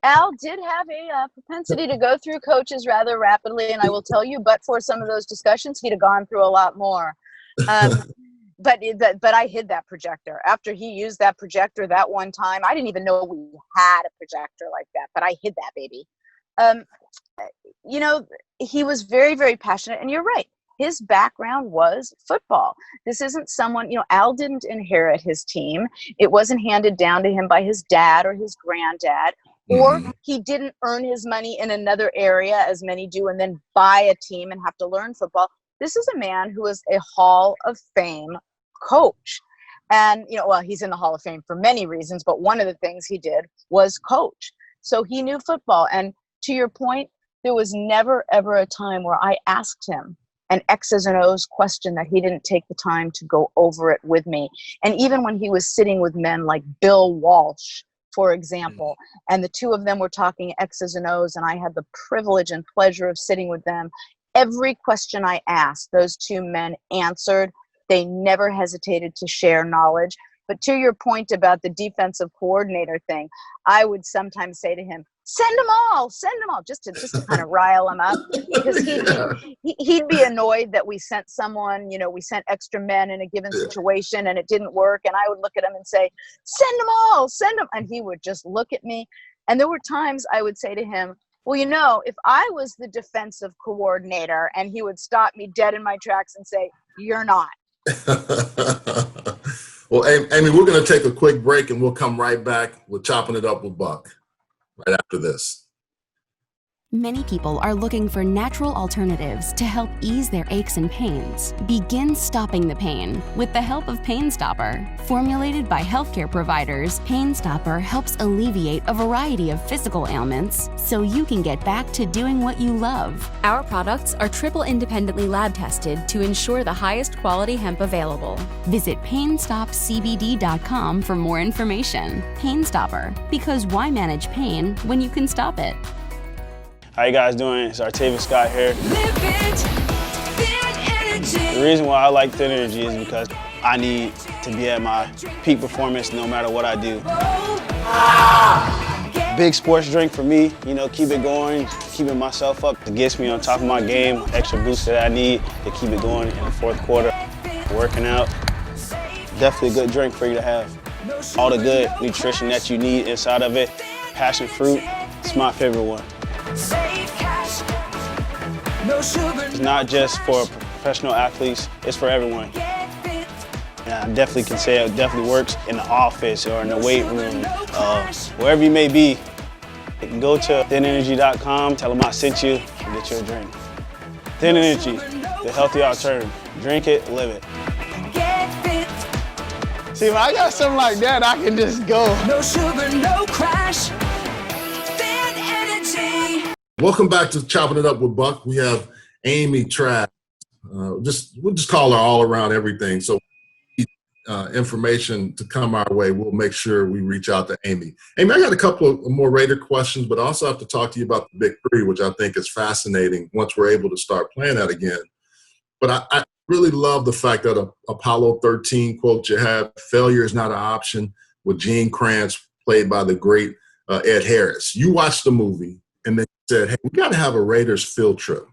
Al did have a propensity to go through coaches rather rapidly, and I will tell you, but for some of those discussions, he'd have gone through a lot more. But I hid that projector. After he used that projector that one time, I didn't even know we had a projector like that, but I hid that baby. He was very, very passionate, and you're right. His background was football. This isn't someone, Al didn't inherit his team. It wasn't handed down to him by his dad or his granddad, or he didn't earn his money in another area, as many do, and then buy a team and have to learn football. This is a man who is a Hall of Fame coach. And, he's in the Hall of Fame for many reasons, but one of the things he did was coach. So he knew football. And to your point, there was never, ever a time where I asked him an X's and O's question that he didn't take the time to go over it with me. And even when he was sitting with men like Bill Walsh, for example, and the two of them were talking X's and O's, and I had the privilege and pleasure of sitting with them, every question I asked, those two men answered. They never hesitated to share knowledge. But to your point about the defensive coordinator thing, I would sometimes say to him, send them all, just to kind of rile him up, because he'd be annoyed that we sent someone, we sent extra men in a given situation and it didn't work. And I would look at him and say, send them all, send them. And he would just look at me. And there were times I would say to him, well, if I was the defensive coordinator, and he would stop me dead in my tracks and say, you're not. Well, Amy, we're going to take a quick break and we'll come right back with Chopping It Up with Buck right after this. Many people are looking for natural alternatives to help ease their aches and pains. Begin stopping the pain with the help of Pain Stopper. Formulated by healthcare providers, Pain Stopper helps alleviate a variety of physical ailments so you can get back to doing what you love. Our products are triple independently lab tested to ensure the highest quality hemp available. Visit PainStopCBD.com for more information. Pain Stopper, because why manage pain when you can stop it? How you guys doing? It's Artavis Scott here. The reason why I like Thin Energy is because I need to be at my peak performance no matter what I do. Big sports drink for me, keep it going, keeping myself up. It gets me on top of my game, extra boost that I need to keep it going in the fourth quarter. Working out, definitely a good drink for you to have. All the good nutrition that you need inside of it. Passion fruit, it's my favorite one. It's not just for professional athletes, it's for everyone. And I definitely can say it definitely works in the office or in the weight room, wherever you may be. You can go to thinenergy.com, tell them I sent you, and get you a drink. Thin Energy, the healthy alternative. Drink it, live it. See, if I got something like that, I can just go. No sugar, no crash. Welcome back to Chopping It Up with Buck. We have Amy Trask. We'll just call her all around everything. So information to come our way, we'll make sure we reach out to Amy. Amy, I got a couple of more Raider questions, but I also have to talk to you about the Big Three, which I think is fascinating once we're able to start playing that again. But I really love the fact that Apollo 13 quote you have, failure is not an option, with Gene Kranz, played by the great Ed Harris. You watched the movie and then said, hey, we got to have a Raiders field trip.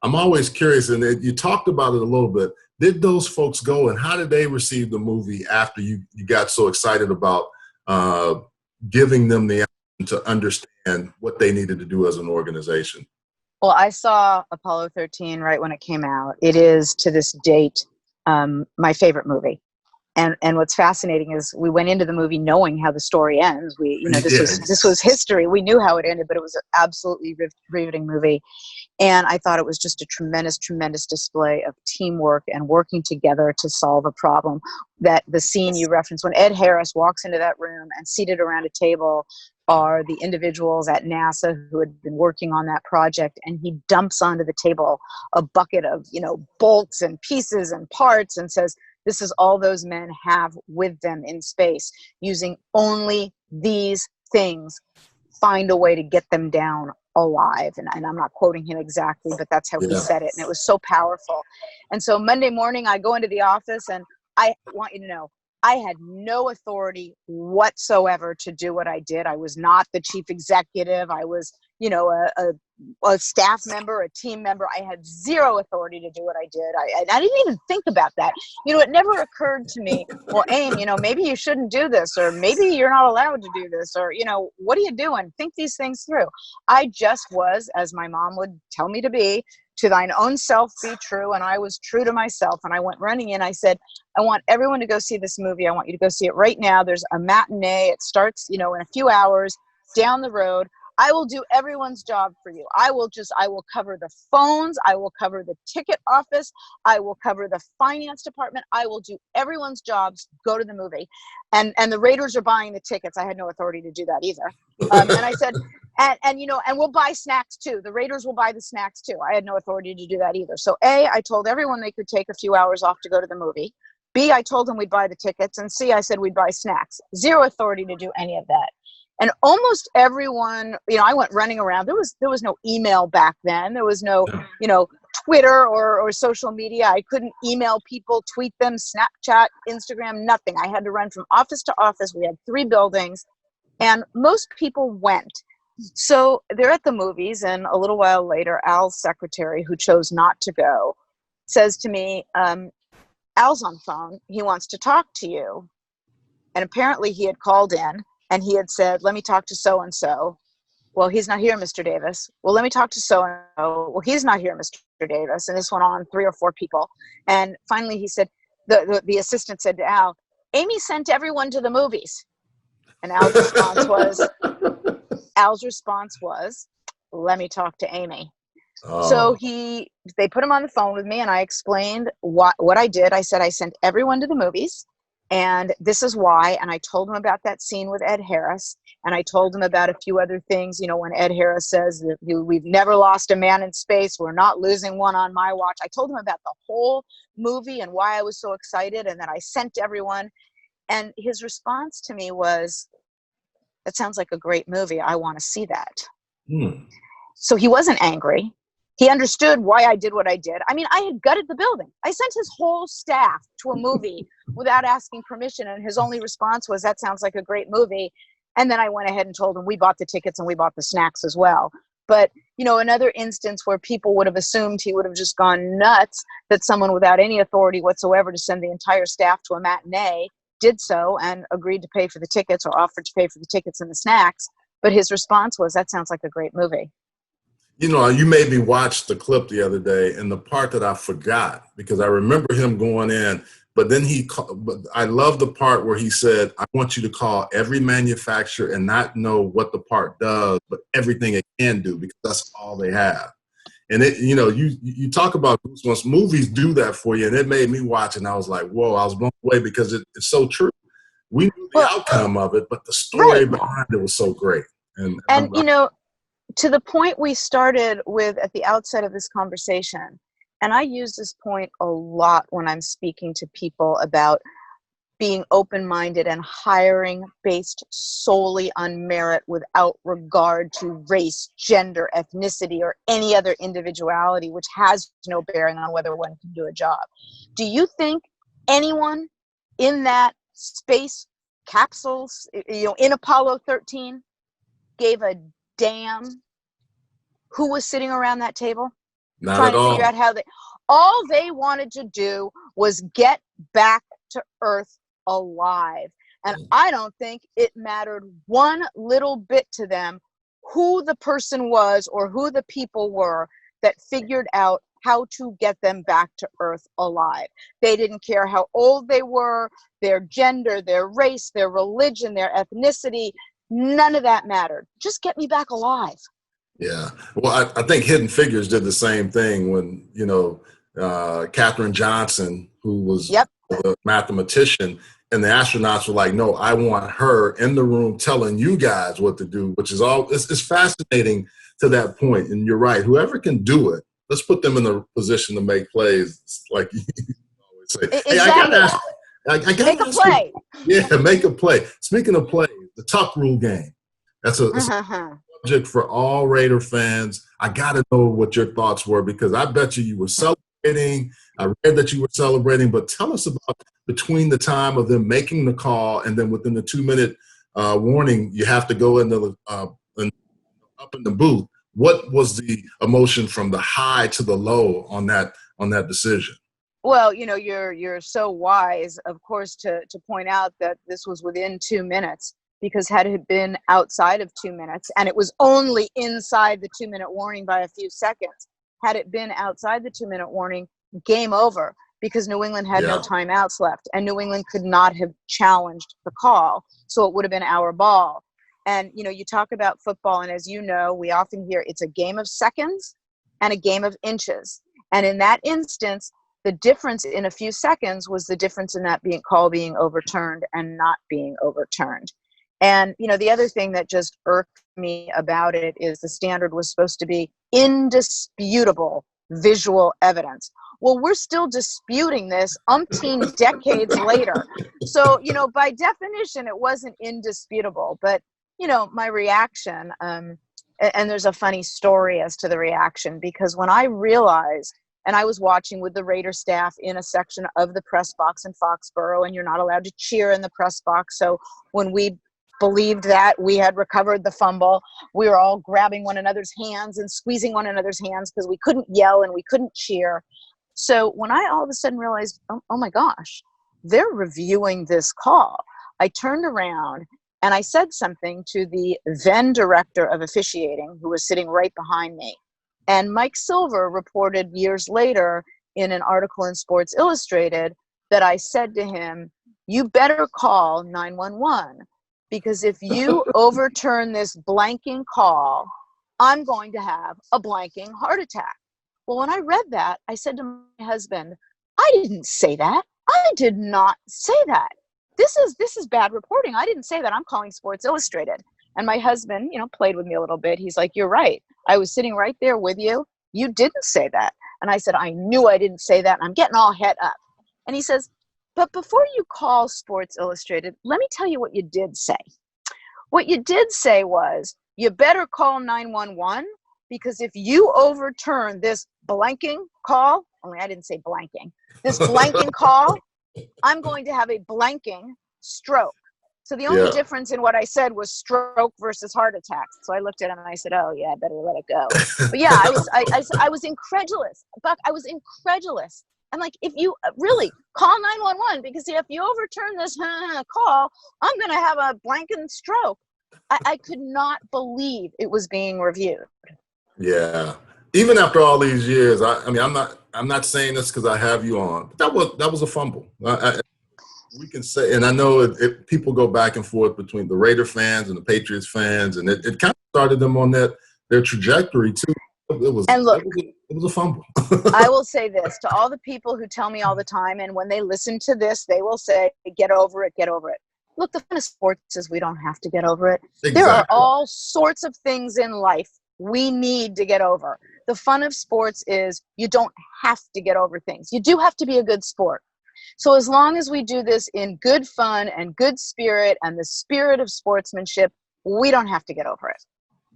I'm always curious, and you talked about it a little bit. Did those folks go, and how did they receive the movie after you got so excited about giving them the option to understand what they needed to do as an organization? Well, I saw Apollo 13 right when it came out. It is, to this date, my favorite movie. And what's fascinating is we went into the movie knowing how the story ends. This was history. We knew how it ended, but it was an absolutely riveting movie. And I thought it was just a tremendous, tremendous display of teamwork and working together to solve a problem. That the scene you referenced, when Ed Harris walks into that room and seated around a table are the individuals at NASA who had been working on that project, and he dumps onto the table a bucket of, bolts and pieces and parts and says, this is all those men have with them in space. Using only these things, find a way to get them down alive. And I'm not quoting him exactly, but that's how he said it. And it was so powerful. And so Monday morning, I go into the office, and I want you to know, I had no authority whatsoever to do what I did. I was not the chief executive. I was, a staff member, a team member. I had zero authority to do what I did. I didn't even think about that. It never occurred to me, well, Aim, maybe you shouldn't do this, or maybe you're not allowed to do this, or, what are you doing? Think these things through. I just was, as my mom would tell me to be, to thine own self be true. And I was true to myself. And I went running in. I said, I want everyone to go see this movie. I want you to go see it right now. There's a matinee. It starts, in a few hours down the road. I will do everyone's job for you. I will cover the phones. I will cover the ticket office. I will cover the finance department. I will do everyone's jobs. Go to the movie. And the Raiders are buying the tickets. I had no authority to do that either. And I said, and we'll buy snacks too. The Raiders will buy the snacks too. I had no authority to do that either. So A, I told everyone they could take a few hours off to go to the movie. B, I told them we'd buy the tickets. And C, I said we'd buy snacks. Zero authority to do any of that. And almost everyone, I went running around. There was no email back then. There was no, Twitter or social media. I couldn't email people, tweet them, Snapchat, Instagram, nothing. I had to run from office to office. We had 3 buildings, and most people went. So they're at the movies, and a little while later, Al's secretary, who chose not to go, says to me, Al's on the phone. He wants to talk to you. And apparently he had called in and he had said, let me talk to so-and-so. Well, he's not here, Mr. Davis. Well, let me talk to so-and-so. Well, he's not here, Mr. Davis. And this went on 3 or 4 people. And finally he said, the assistant said to Al, Amy sent everyone to the movies. And Al's response was, let me talk to Amy. So they put him on the phone with me, and I explained what I did. I said, I sent everyone to the movies, and this is why. And I told him about that scene with Ed Harris, and I told him about a few other things. You know, when Ed Harris says, we've never lost a man in space, we're not losing one on my watch. I told him about the whole movie and why I was so excited, and then I sent everyone. And his response to me was, that sounds like a great movie. I want to see that. So he wasn't angry. He understood why I did what I did. I mean, I had gutted the building. I sent his whole staff to a movie without asking permission, and his only response was, that sounds like a great movie. And then I went ahead and told him we bought the tickets and we bought the snacks as well. But, you know, another instance where people would have assumed he would have just gone nuts, that someone without any authority whatsoever to send the entire staff to a matinee did so and agreed to pay for the tickets, or offered to pay for the tickets and the snacks. But his response was, that sounds like a great movie. You know, you made me watch the clip the other day, and the part that I forgot, because I remember him going in, but then but I love the part where he said, I want you to call every manufacturer and not know what the part does, but everything it can do, because that's all they have. And it, you know, you talk about goosebumps, movies do that for you, and it made me watch, and I was like, whoa, I was blown away, because it's so true. We knew the outcome of it, but the story behind it was so great. And you know, to the point we started with at the outset of this conversation, and I use this point a lot when I'm speaking to people about being open-minded and hiring based solely on merit without regard to race, gender, ethnicity, or any other individuality, which has no bearing on whether one can do a job. Do you think anyone in that space capsules, you know, in Apollo 13, gave a damn who was sitting around that table? Not trying at to all. figure out all they wanted to do was get back to Earth alive. And I don't think it mattered one little bit to them who the person was or who the people were that figured out how to get them back to Earth alive. They didn't care how old they were, their gender, their race, their religion, their ethnicity. None of that mattered. Just get me back alive. Yeah. Well, I think Hidden Figures did the same thing when, you know, Katherine Johnson, who was the mathematician, and the astronauts were like, no, I want her in the room telling you guys what to do, which is it's fascinating to that point. And you're right. Whoever can do it, let's put them in the position to make plays, like you always say. Exactly. Hey, I gotta make a play. Make a play. Speaking of plays, the Tuck Rule game. That's a subject for all Raider fans. I got to know what your thoughts were, because I bet you were celebrating. I read that you were celebrating, but tell us about between the time of them making the call and then within the 2-minute warning, you have to go into up in the booth. What was the emotion from the high to the low on that decision? Well, you know, you're so wise, of course, to point out that this was within 2 minutes. Because had it been outside of 2 minutes, and it was only inside the 2-minute warning by a few seconds, had it been outside the 2-minute warning, game over, because New England had no timeouts left, and New England could not have challenged the call, so it would have been our ball. And, you know, you talk about football, and as you know, we often hear it's a game of seconds and a game of inches. And in that instance, the difference in a few seconds was the difference in that call being overturned and not being overturned. And, you know, the other thing that just irked me about it is the standard was supposed to be indisputable visual evidence. Well, we're still disputing this umpteen decades later. So, you know, by definition, it wasn't indisputable. But, you know, my reaction, and there's a funny story as to the reaction, because when I realized and I was watching with the Raider staff in a section of the press box in Foxborough, and you're not allowed to cheer in the press box. So when we believed that we had recovered the fumble, we were all grabbing one another's hands and squeezing one another's hands because we couldn't yell and we couldn't cheer. So when I all of a sudden realized, oh my gosh, they're reviewing this call, I turned around and I said something to the then director of officiating, who was sitting right behind me. And Mike Silver reported years later in an article in Sports Illustrated that I said to him, you better call 911, because if you overturn this blanking call, I'm going to have a blanking heart attack. Well, when I read that, I said to my husband, I didn't say that. I did not say that. This is bad reporting. I didn't say that. I'm calling Sports Illustrated. And my husband, played with me a little bit. He's like, you're right. I was sitting right there with you. You didn't say that. And I said, I knew I didn't say that. And I'm getting all het up. And he says, but before you call Sports Illustrated, let me tell you what you did say. What you did say was, you better call 911, because if you overturn this blanking call, only I didn't say blanking, this blanking call, I'm going to have a blanking stroke. So the only difference in what I said was stroke versus heart attack. So I looked at him and I said, oh yeah, I better let it go. But yeah, I was incredulous. Buck, I was incredulous. I'm like, if you really call 911, because if you overturn this call, I'm going to have a blanking stroke. I could not believe it was being reviewed. Yeah. Even after all these years, I mean, I'm not saying this because I have you on, but that was a fumble. We can say, and I know people go back and forth between the Raider fans and the Patriots fans, and it kind of started them on their trajectory too. It was a fumble. I will say this to all the people who tell me all the time, and when they listen to this, they will say, get over it, get over it. Look, the fun of sports is we don't have to get over it. Exactly. There are all sorts of things in life we need to get over. The fun of sports is you don't have to get over things. You do have to be a good sport. So as long as we do this in good fun and good spirit and the spirit of sportsmanship, we don't have to get over it.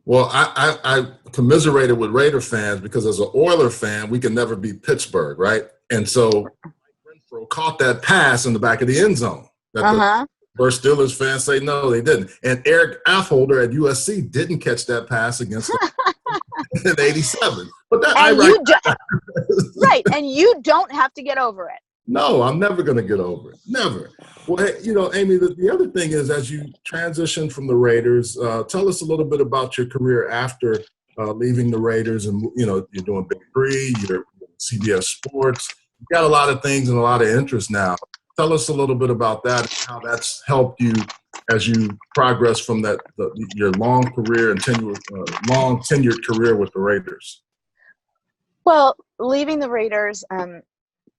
Well, I commiserated with Raider fans because as an Oiler fan, we can never beat Pittsburgh, right? And so Renfro caught that pass in the back of the end zone. The first Steelers fans say no, they didn't. And Eric Affolter at USC didn't catch that pass against them in '87. But that right, and you don't have to get over it. No, I'm never going to get over it. Never. Well, hey, Amy, the other thing is, as you transition from the Raiders, tell us a little bit about your career after leaving the Raiders. And, you're doing Big Three, you're CBS Sports. You've got a lot of things and a lot of interest now. Tell us a little bit about that and how that's helped you as you progress from your long career and long tenured career with the Raiders. Well, leaving the Raiders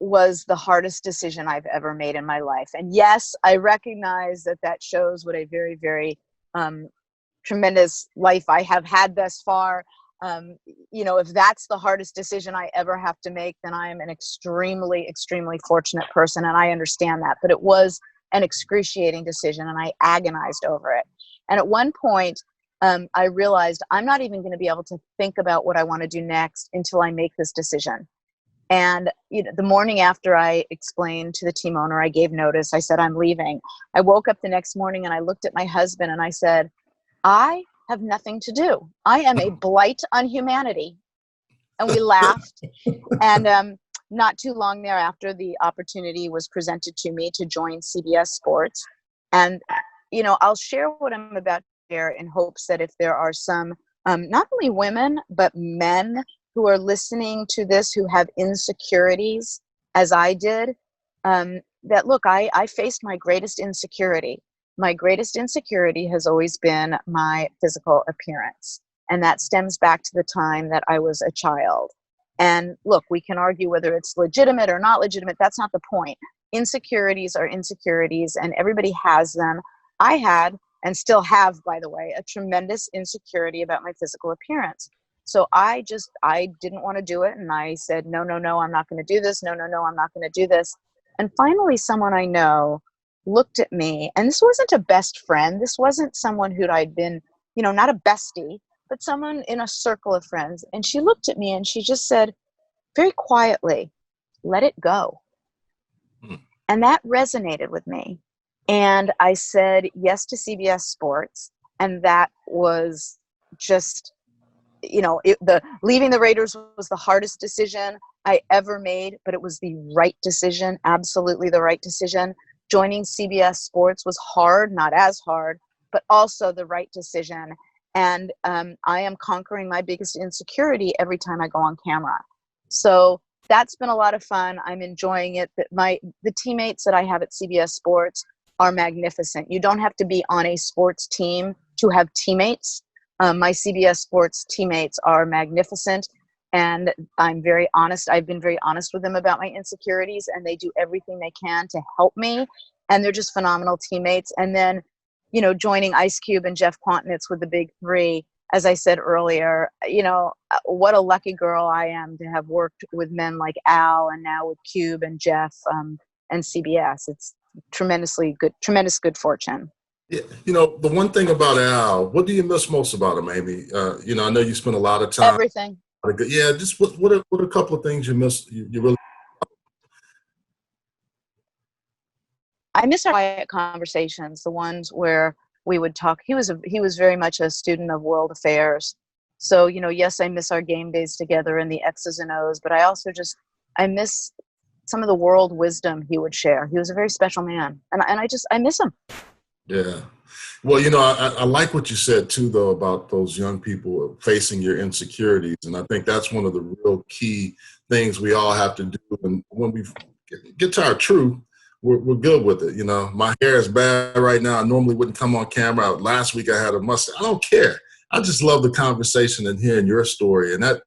was the hardest decision I've ever made in my life. And yes, I recognize that shows what a very, very tremendous life I have had thus far. If that's the hardest decision I ever have to make, then I am an extremely, extremely fortunate person. And I understand that. But it was an excruciating decision and I agonized over it. And at one point, I realized I'm not even going to be able to think about what I want to do next until I make this decision. And the morning after I explained to the team owner, I gave notice, I said, I'm leaving. I woke up the next morning and I looked at my husband and I said, I have nothing to do. I am a blight on humanity. And we laughed. And not too long thereafter, the opportunity was presented to me to join CBS Sports. And, I'll share what I'm about to share in hopes that if there are some, not only women, but men who are listening to this who have insecurities, as I did, that look, I faced my greatest insecurity. My greatest insecurity has always been my physical appearance. And that stems back to the time that I was a child. And look, we can argue whether it's legitimate or not legitimate. That's not the point. Insecurities are insecurities and everybody has them. I had, and still have, by the way, a tremendous insecurity about my physical appearance. So I didn't want to do it. And I said, no, I'm not going to do this. No, I'm not going to do this. And finally, someone I know looked at me, and this wasn't a best friend. This wasn't someone who I'd been, not a bestie, but someone in a circle of friends. And she looked at me and she just said, very quietly, let it go. Hmm. And that resonated with me. And I said yes to CBS Sports. And that was just, the leaving the Raiders was the hardest decision I ever made, but it was the right decision, absolutely the right decision. Joining CBS Sports was hard, not as hard, but also the right decision. And I am conquering my biggest insecurity every time I go on camera. So that's been a lot of fun. I'm enjoying it. The teammates that I have at CBS Sports are magnificent. You don't have to be on a sports team to have teammates. My CBS Sports teammates are magnificent, and I'm very honest. I've been very honest with them about my insecurities, and they do everything they can to help me, and they're just phenomenal teammates. And then, joining Ice Cube and Jeff Quantinitz with the Big Three, as I said earlier, what a lucky girl I am to have worked with men like Al and now with Cube and Jeff and CBS. It's tremendous good fortune. Yeah, the one thing about Al, what do you miss most about him, Amy? I know you spent a lot of time. Everything. Yeah, just what are a couple of things you miss? You really. I miss our quiet conversations, the ones where we would talk. He was very much a student of world affairs. So, yes, I miss our game days together and the X's and O's, but I miss some of the world wisdom he would share. He was a very special man, and I miss him. Yeah. Well, I like what you said too, though, about those young people facing your insecurities. And I think that's one of the real key things we all have to do. And when we get to our truth, we're good with it. My hair is bad right now. I normally wouldn't come on camera. Last week I had a mustache. I don't care. I just love the conversation and hearing your story. And that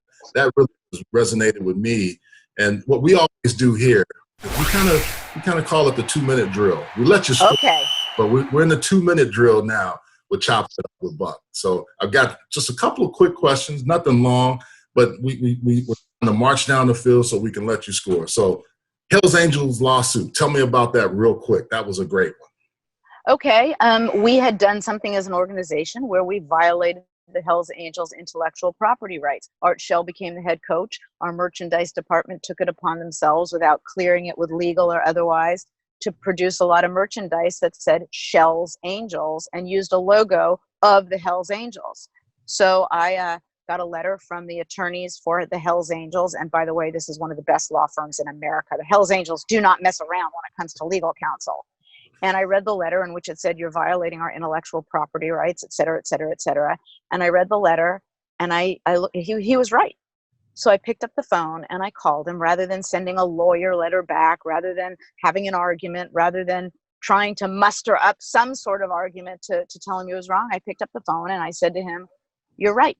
really resonated with me. And what we always do here, we kind of call it the 2-minute drill. We let you start. Okay. But we're in the 2-minute drill now with Choppin with Buck. So I've got just a couple of quick questions, nothing long, but we're going to march down the field so we can let you score. So Hells Angels lawsuit. Tell me about that real quick. That was a great one. Okay. We had done something as an organization where we violated the Hells Angels intellectual property rights. Art Shell became the head coach. Our merchandise department took it upon themselves without clearing it with legal or otherwise to produce a lot of merchandise that said Shells Angels and used a logo of the Hells Angels. So I got a letter from the attorneys for the Hells Angels. And by the way, this is one of the best law firms in America. The Hells Angels do not mess around when it comes to legal counsel. And I read the letter in which it said, you're violating our intellectual property rights, et cetera, et cetera, et cetera. And I read the letter and he was right. So I picked up the phone and I called him rather than sending a lawyer letter back, rather than having an argument, rather than trying to muster up some sort of argument to tell him he was wrong. I picked up the phone and I said to him, you're right.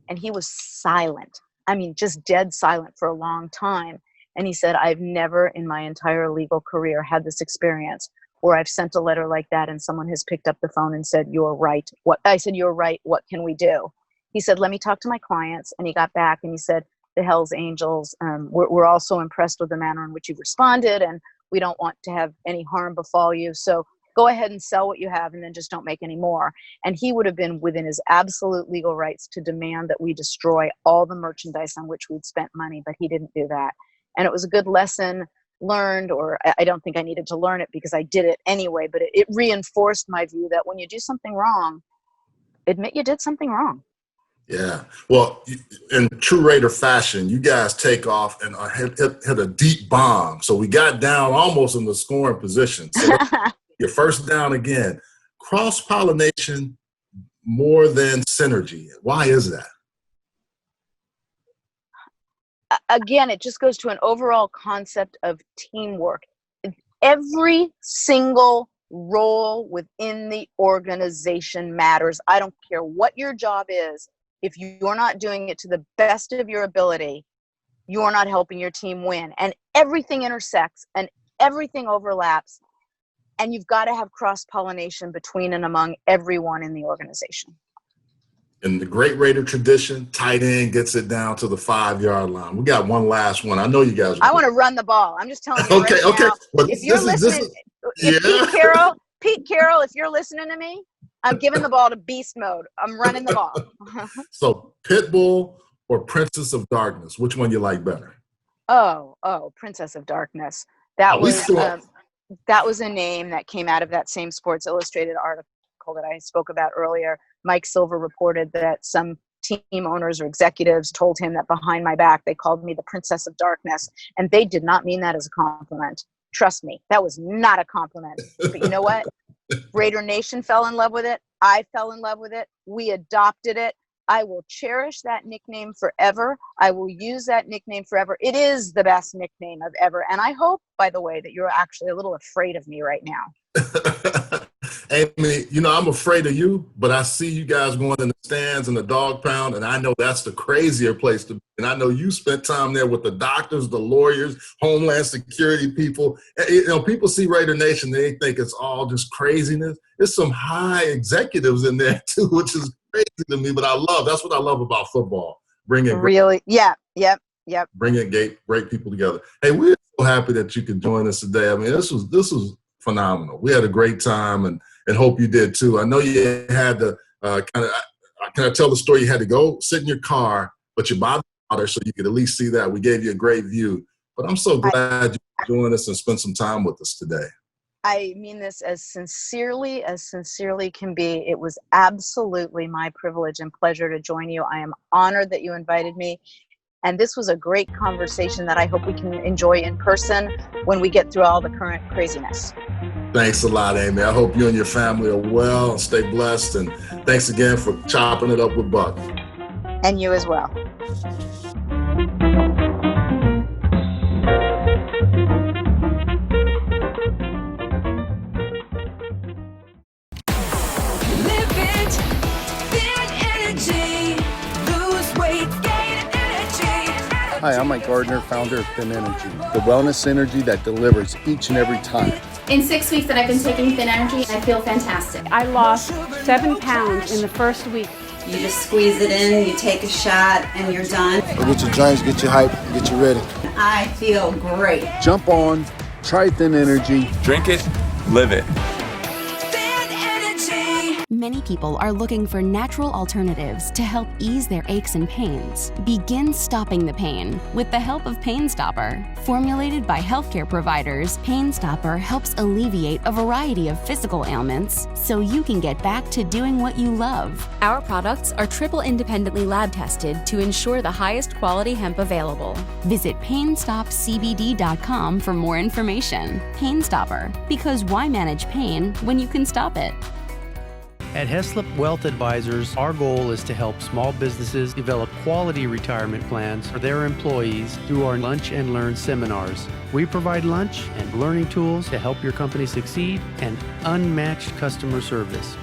And he was silent. I mean, just dead silent for a long time. And he said, I've never in my entire legal career had this experience where I've sent a letter like that and someone has picked up the phone and said, you're right. I said, you're right. What can we do? He said, let me talk to my clients. And he got back and he said, the Hells Angels, we're also impressed with the manner in which you've responded, and we don't want to have any harm befall you. So go ahead and sell what you have and then just don't make any more. And he would have been within his absolute legal rights to demand that we destroy all the merchandise on which we'd spent money, but he didn't do that. And it was a good lesson learned, or I don't think I needed to learn it because I did it anyway, but it reinforced my view that when you do something wrong, admit you did something wrong. Yeah. Well, in true Raider fashion, you guys take off and hit a deep bomb. So we got down almost in the scoring position. So your first down again. Cross-pollination more than synergy. Why is that? Again, it just goes to an overall concept of teamwork. Every single role within the organization matters. I don't care what your job is. If you're not doing it to the best of your ability, you're not helping your team win. And everything intersects and everything overlaps. And you've got to have cross-pollination between and among everyone in the organization. In the great Raider tradition, tight end gets it down to the 5-yard line. We got one last one. I know you guys. I want to run the ball. I'm just telling you. Okay. Now, Well, if you're listening, Pete Carroll, if you're listening to me, I'm giving the ball to beast mode. I'm running the ball. So Pitbull or Princess of Darkness? Which one you like better? Oh, Princess of Darkness. That Oh, we was saw. that was a name that came out of that same Sports Illustrated article that I spoke about earlier. Mike Silver reported that some team owners or executives told him that behind my back they called me the Princess of Darkness, and they did not mean that as a compliment. Trust me, that was not a compliment. But you know what? Raider Nation fell in love with it. I fell in love with it. We adopted it. I will cherish that nickname forever. I will use that nickname forever. It is the best nickname of ever. And I hope, by the way, that you're actually a little afraid of me right now. Amy, I'm afraid of you, but I see you guys going in the stands and the dog pound, and I know that's the crazier place to be. And I know you spent time there with the doctors, the lawyers, Homeland Security people. People see Raider Nation, they think it's all just craziness. There's some high executives in there too, which is crazy to me, but that's what I love about football. Bringing great people together. Hey, we're so happy that you could join us today. I mean, this was phenomenal. We had a great time, and hope you did too. I know you had to kind of tell the story. You had to go sit in your car, but you bought the water so you could at least see that. We gave you a great view. But I'm so glad you joined us and spent some time with us today. I mean this as sincerely can be. It was absolutely my privilege and pleasure to join you. I am honored that you invited me. And this was a great conversation that I hope we can enjoy in person when we get through all the current craziness. Thanks a lot, Amy. I hope you and your family are well and stay blessed. And thanks again for chopping it up with Buck. And you as well. Live it, feel energy, lose weight, gain energy. Hi, I'm Mike Gardner, founder of Thin Energy, the wellness energy that delivers each and every time. In 6 weeks that I've been taking Thin Energy, I feel fantastic. I lost 7 pounds in the first week. You just squeeze it in, you take a shot, and you're done. Get your joints, get you hype, get you ready. I feel great. Jump on, try Thin Energy. Drink it, live it. Many people are looking for natural alternatives to help ease their aches and pains. Begin stopping the pain with the help of Pain Stopper. Formulated by healthcare providers, Pain Stopper helps alleviate a variety of physical ailments so you can get back to doing what you love. Our products are triple independently lab tested to ensure the highest quality hemp available. Visit PainStopCBD.com for more information. Pain Stopper, because why manage pain when you can stop it? At Heslop Wealth Advisors, our goal is to help small businesses develop quality retirement plans for their employees through our Lunch and Learn seminars. We provide lunch and learning tools to help your company succeed and unmatched customer service.